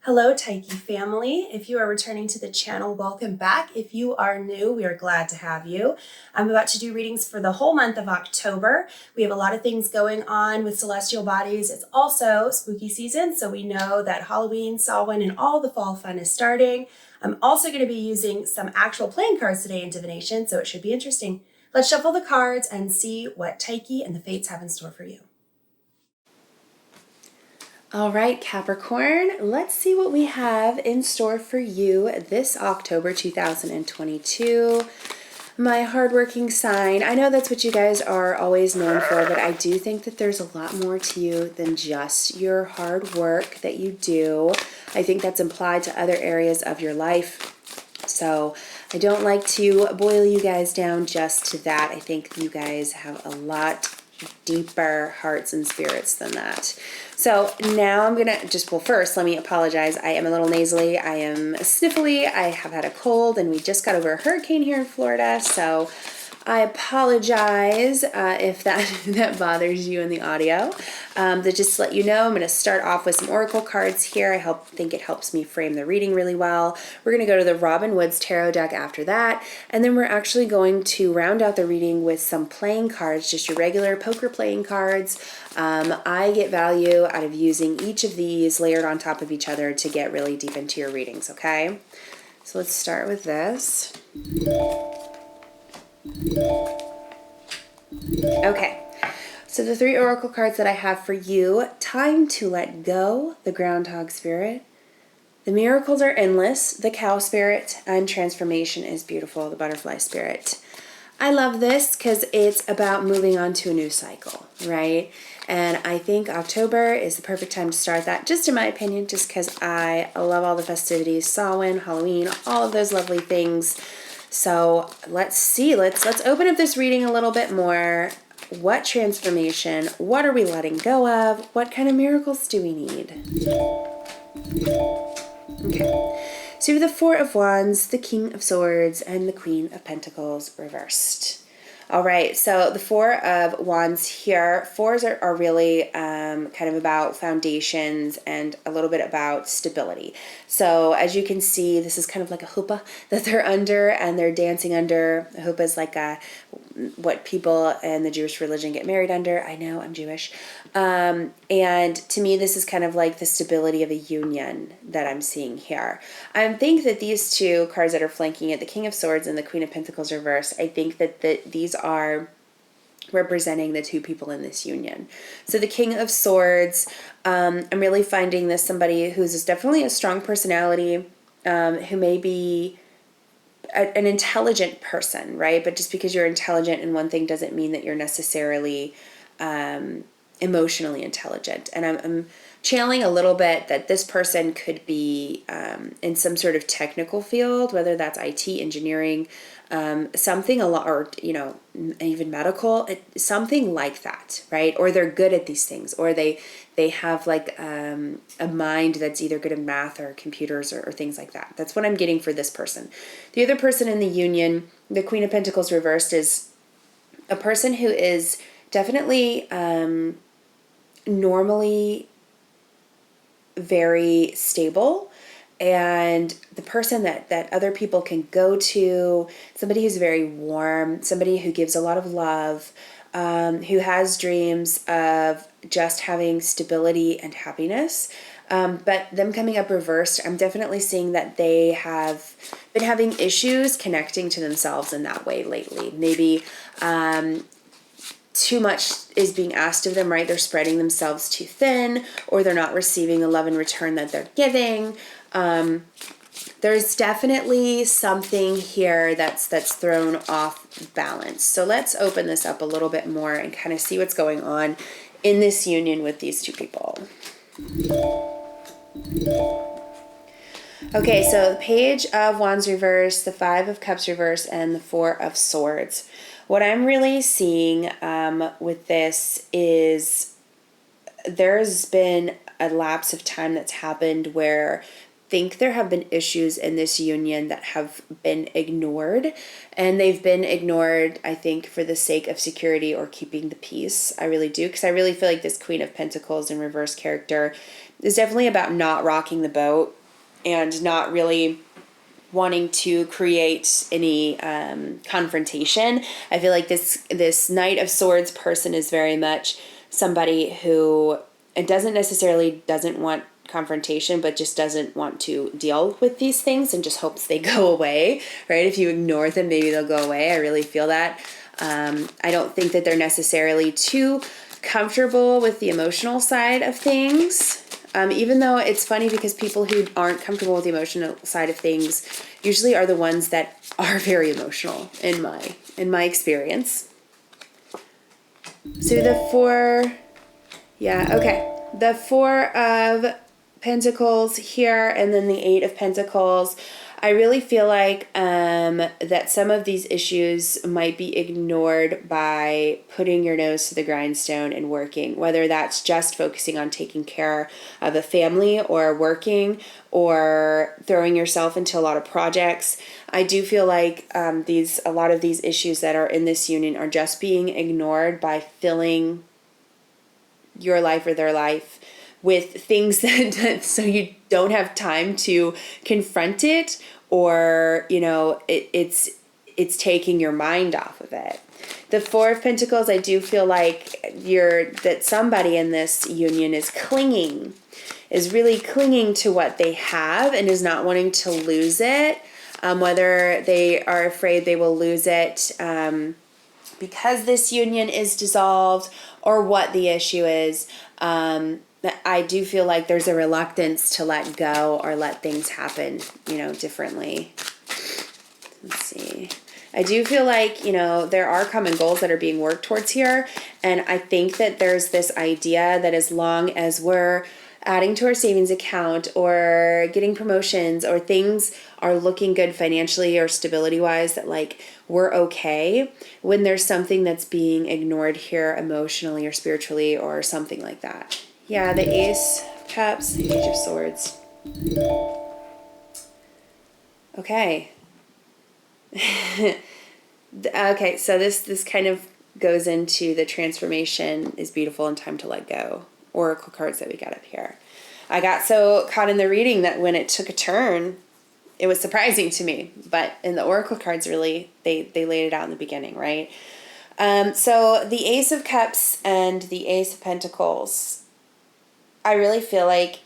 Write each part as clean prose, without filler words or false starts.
Hello, Tyche family. If you are returning to the channel, welcome back. If you are new, we are glad to have you. I'm about to do readings for the whole month of October. We have a lot of things going on with celestial bodies. It's also spooky season, so we know that Halloween, Samhain, and all the fall fun is starting. I'm also going to be using some actual playing cards today in divination, so it should be interesting. Let's shuffle the cards and see what Tyche and the fates have in store for you. All right, Capricorn, let's see what we have in store for you this October 2022. My hardworking sign. I know that's what you guys are always known for, but I do think that there's a lot more to you than just your hard work that you do. I think that's implied to other areas of your life. So I don't like to boil you guys down just to that. I think you guys have a lot deeper hearts and spirits than that. So now I'm gonna first let me apologize. I am a little nasally, I am sniffly, I have had a cold, and we just got over a hurricane here in Florida, so I apologize if that bothers you in the audio. But just to let you know, I'm going to start off with some oracle cards here. I think it helps me frame the reading really well. We're going to go to the Robin Woods Tarot deck after that, and then we're actually going to round out the reading with some playing cards, just your regular poker playing cards. I get value out of using each of these layered on top of each other to get really deep into your readings, okay? So let's start with this. Okay, so the three oracle cards that I have for you: time to let go, the groundhog spirit; the miracles are endless, the cow spirit; and transformation is beautiful, the butterfly spirit. I love this because it's about moving on to a new cycle, right? And I think October is the perfect time to start that, just in my opinion, just because I love all the festivities, Samhain, Halloween, all of those lovely things. So let's see, let's open up this reading a little bit more. What transformation? What are we letting go of? What kind of miracles do we need? Okay, so we have the Four of Wands, the King of Swords, and the Queen of Pentacles reversed. All right, so the Four of Wands here, fours are really kind of about foundations and a little bit about stability. So as you can see, this is kind of like a chuppah that they're under, and they're dancing under. A chuppah is like what people in the Jewish religion get married under. I know, I'm Jewish. And to me, this is kind of like the stability of a union that I'm seeing here. I think that these two cards that are flanking it, the King of Swords and the Queen of Pentacles reversed, I think that these are representing the two people in this union. So the King of Swords, I'm really finding this somebody who's definitely a strong personality, who may be an intelligent person, right? But just because you're intelligent in one thing doesn't mean that you're necessarily emotionally intelligent. And I'm channeling a little bit that this person could be in some sort of technical field, whether that's IT, engineering, something a lot, or even medical, something like that, right? Or they're good at these things, or they have like a mind that's either good at math or computers or things like that. That's what I'm getting for this person. The other person in the union, the Queen of Pentacles reversed, is a person who is definitely normally very stable, and the person that other people can go to, somebody who's very warm, somebody who gives a lot of love, who has dreams of just having stability and happiness. But them coming up reversed, I'm definitely seeing that they have been having issues connecting to themselves in that way lately. Maybe too much is being asked of them, right? They're spreading themselves too thin, or they're not receiving the love in return that they're giving. There's definitely something here that's thrown off balance. So let's open this up a little bit more and kind of see what's going on in this union with these two people. Okay, so the Page of Wands reversed, the Five of Cups reversed, and the Four of Swords. What I'm really seeing with this is there's been a lapse of time that's happened where I think there have been issues in this union that have been ignored, and they've been ignored, I think, for the sake of security or keeping the peace. I really do, because I really feel like this Queen of Pentacles in reverse character is definitely about not rocking the boat. and not really wanting to create any confrontation. I feel like this Knight of Swords person is very much somebody who doesn't want confrontation, but just doesn't want to deal with these things and just hopes they go away, right? If you ignore them, maybe they'll go away. I really feel that. I don't think that they're necessarily too comfortable with the emotional side of things. Even though it's funny because people who aren't comfortable with the emotional side of things usually are the ones that are very emotional in my experience. So the the 4 of Pentacles here, and then the 8 of Pentacles. I really feel like that some of these issues might be ignored by putting your nose to the grindstone and working, whether that's just focusing on taking care of a family or working or throwing yourself into a lot of projects. I do feel like a lot of these issues that are in this union are just being ignored by filling your life or their life with things that so you don't have time to confront it, or it's taking your mind off of it. The 4 of Pentacles, I do feel like that somebody in this union is really clinging to what they have and is not wanting to lose it, whether they are afraid they will lose it because this union is dissolved, or what the issue is. I do feel like there's a reluctance to let go or let things happen, differently. Let's see. I do feel like, there are common goals that are being worked towards here. And I think that there's this idea that as long as we're adding to our savings account or getting promotions or things are looking good financially or stability wise, that like we're okay, when there's something that's being ignored here emotionally or spiritually or something like that. Yeah, the Ace of Cups, the Page of Swords. Okay. Okay, so this kind of goes into the transformation is beautiful and time to let go. Oracle cards that we got up here. I got so caught in the reading that when it took a turn, it was surprising to me. But in the Oracle cards, really, they laid it out in the beginning, right? So the Ace of Cups and the Ace of Pentacles, I really feel like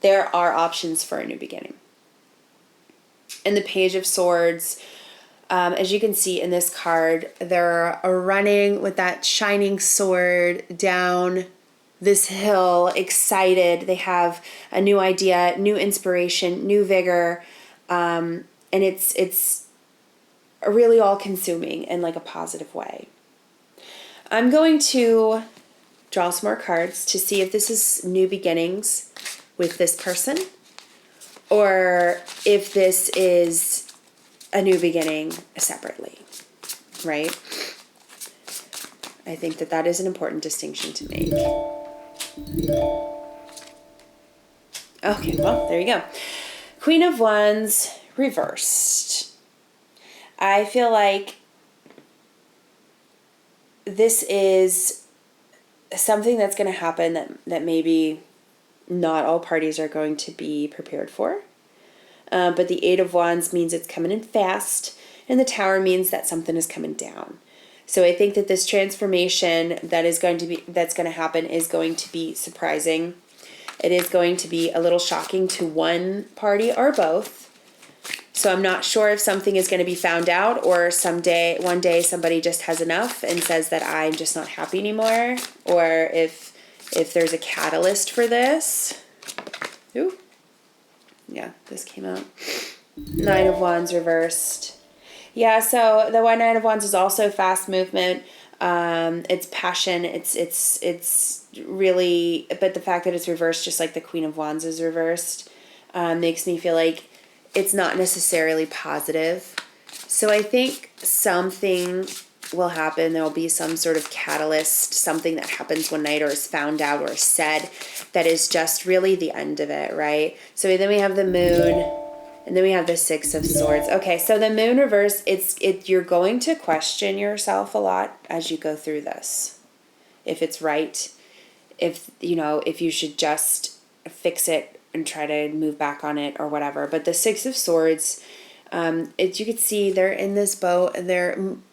there are options for a new beginning. And the Page of Swords, as you can see in this card, they're running with that shining sword down this hill, excited. They have a new idea, new inspiration, new vigor, and it's really all-consuming in like a positive way. I'm going to draw some more cards to see if this is new beginnings with this person, or if this is a new beginning separately, right? I think that is an important distinction to make. Okay, well, there you go. Queen of Wands reversed. I feel like this is something that's going to happen that maybe not all parties are going to be prepared for. But the Eight of Wands means it's coming in fast, and the Tower means that something is coming down. So I think that this transformation that's going to happen is going to be surprising. It is going to be a little shocking to one party or both. So I'm not sure if something is going to be found out, or one day somebody just has enough and says that I'm just not happy anymore, or if there's a catalyst for this. Ooh. Yeah, this came out. Nine of Wands reversed. Yeah, so the Nine of Wands is also fast movement. It's passion. It's really, but the fact that it's reversed, just like the Queen of Wands is reversed, makes me feel like it's not necessarily positive. So I think something will happen. There will be some sort of catalyst, something that happens one night or is found out or said that is just really the end of it, right? So then we have the Moon, and then we have the Six of Swords. Okay, so the Moon reverse, you're going to question yourself a lot as you go through this. If it's right, if you should just fix it try to move back on it or whatever. But the Six of Swords, you could see they're in this boat and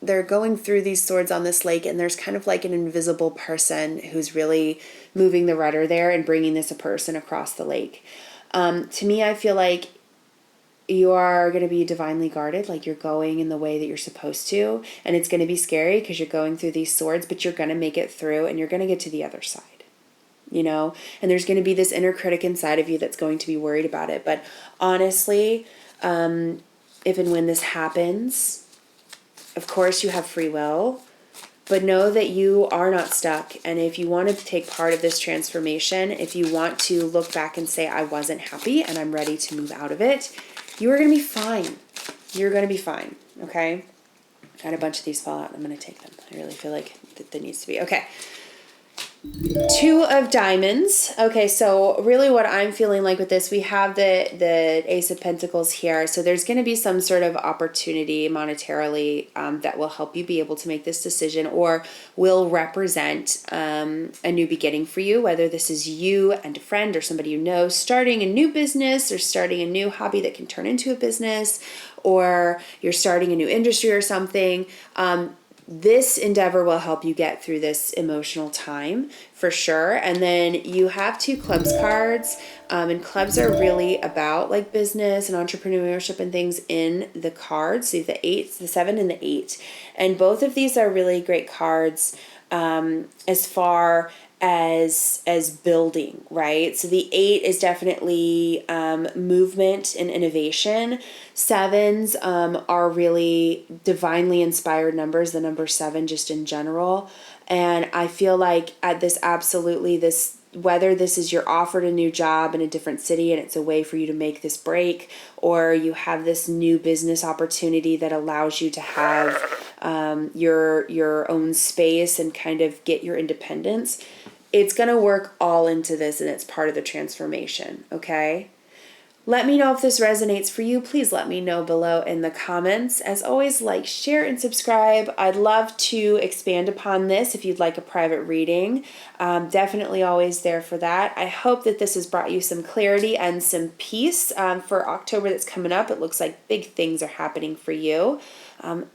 they're going through these swords on this lake, and there's kind of like an invisible person who's really moving the rudder there and bringing this a person across the lake. To me, I feel like you are going to be divinely guarded, like you're going in the way that you're supposed to, and it's going to be scary because you're going through these swords, but you're going to make it through and you're going to get to the other side. And there's going to be this inner critic inside of you that's going to be worried about it. But honestly, if and when this happens, of course you have free will, but know that you are not stuck. And if you want to take part of this transformation, if you want to look back and say, I wasn't happy and I'm ready to move out of it, you are going to be fine. You're going to be fine. Okay. I had a bunch of these fall out. I'm going to take them. I really feel like that needs to be. Okay. Two of Diamonds. Okay, so really what I'm feeling like with this, we have the Ace of Pentacles here. So there's going to be some sort of opportunity monetarily that will help you be able to make this decision, or will represent a new beginning for you, whether this is you and a friend or somebody you know starting a new business or starting a new hobby that can turn into a business, or you're starting a new industry or something. This endeavor will help you get through this emotional time for sure. And then you have two clubs cards, and clubs are really about like business and entrepreneurship and things in the cards. See the 8, the 7 and the 8. And both of these are really great cards as far as building, right? So the 8 is definitely movement and innovation. 7s are really divinely inspired numbers, the number 7 just in general. And I feel like at this, absolutely, this, whether this is you're offered a new job in a different city and it's a way for you to make this break, or you have this new business opportunity that allows you to have your own space and kind of get your independence, it's going to work all into this, and it's part of the transformation, okay? Let me know if this resonates for you. Please let me know below in the comments. As always, like, share, and subscribe. I'd love to expand upon this if you'd like a private reading. Definitely always there for that. I hope that this has brought you some clarity and some peace for October that's coming up. It looks like big things are happening for you.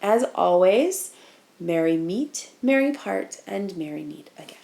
As always, merry meet, merry part, and merry meet again.